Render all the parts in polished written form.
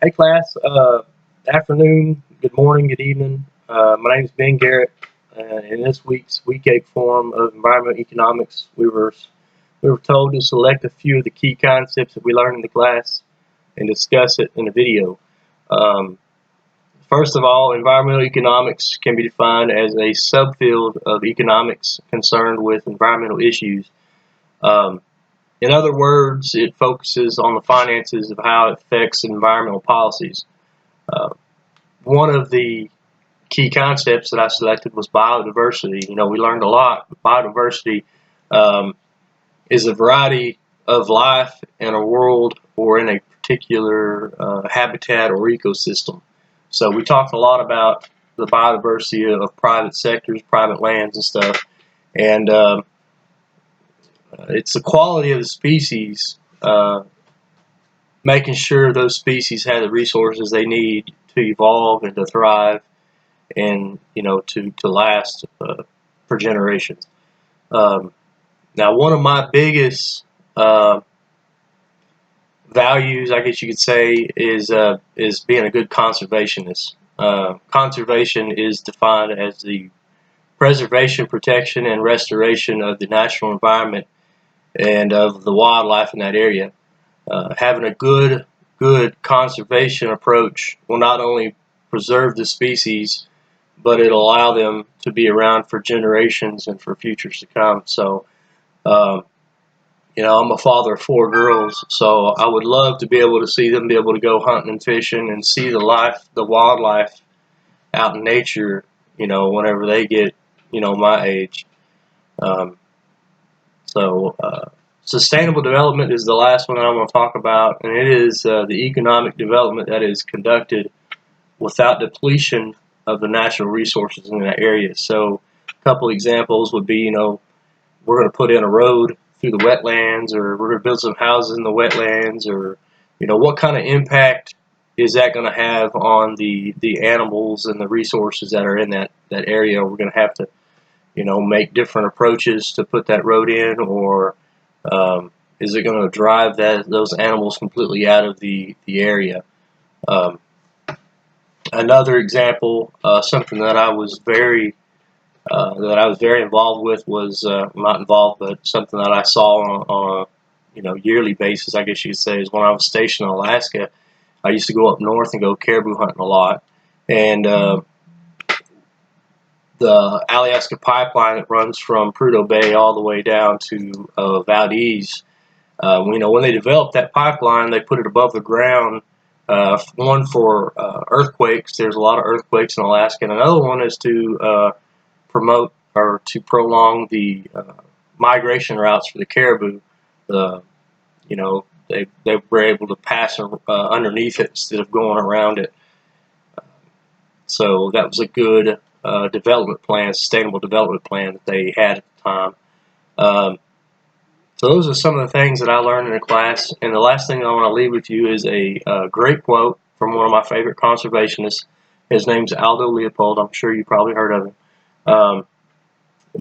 Hey class, afternoon, good morning, good evening. My name is Ben Garrett. In this week's Week 8 form of Environmental Economics, we were told to select a few of the key concepts that we learned in the class and discuss it in a video. Um, First of all, environmental economics can be defined as a subfield of economics concerned with environmental issues. Um, in other words, it focuses on the finances of how it affects environmental policies. Uh, One of the key concepts that I selected was biodiversity. We learned a lot. Biodiversity um, is a variety of life in a world or in a particular habitat or ecosystem. So we talked a lot about the biodiversity of private sectors, private lands and stuff. And it's the quality of the species, making sure those species have the resources they need to evolve and to thrive and to last for generations. Now, one of my biggest values, I guess you could say, is being a good conservationist. Conservation is defined as the preservation, protection, and restoration of the natural environment and of the wildlife in that area. Having a good conservation approach will not only preserve the species, but it'll allow them to be around for generations and for futures to come. So, um, I'm a father of 4 girls, so I would love to be able to see them be able to go hunting and fishing and see the wildlife out in nature, whenever they get, my age. Um, so, sustainable development is the last one that I'm going to talk about, and it is the economic development that is conducted without depletion of the natural resources in that area. So a couple examples would be, we're going to put in a road through the wetlands, or we're going to build some houses in the wetlands, or, what kind of impact is that going to have on the animals and the resources that are in that area? We're going to have to, make different approaches to put that road in, or is it going to drive those animals completely out of the area? Another example, something that I was very involved with was not involved, but something that I saw on a yearly basis, I guess you could say, is when I was stationed in Alaska. I used to go up north and go caribou hunting a lot, and the Alaska pipeline that runs from Prudhoe Bay all the way down to Valdez. When they developed that pipeline, they put it above the ground. One for earthquakes. There's a lot of earthquakes in Alaska, and another one is to promote or to prolong the migration routes for the caribou. They were able to pass underneath it instead of going around it. So that was a good development plan, sustainable development plan that they had at the time. So those are some of the things that I learned in the class. And the last thing I want to leave with you is a great quote from one of my favorite conservationists. His name's Aldo Leopold. I'm sure you probably heard of him.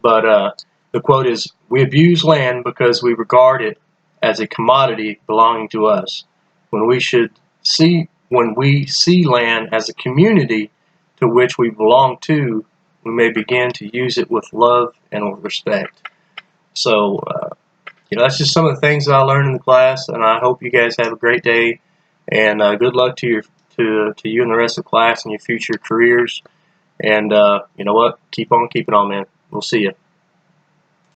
But the quote is, "We abuse land because we regard it as a commodity belonging to us, when we see land as a community to which we belong to, we may begin to use it with love and with respect." So, that's just some of the things that I learned in the class, and I hope you guys have a great day, and good luck to you and the rest of the class and your future careers. And you know what? Keep on keeping on, man. We'll see you.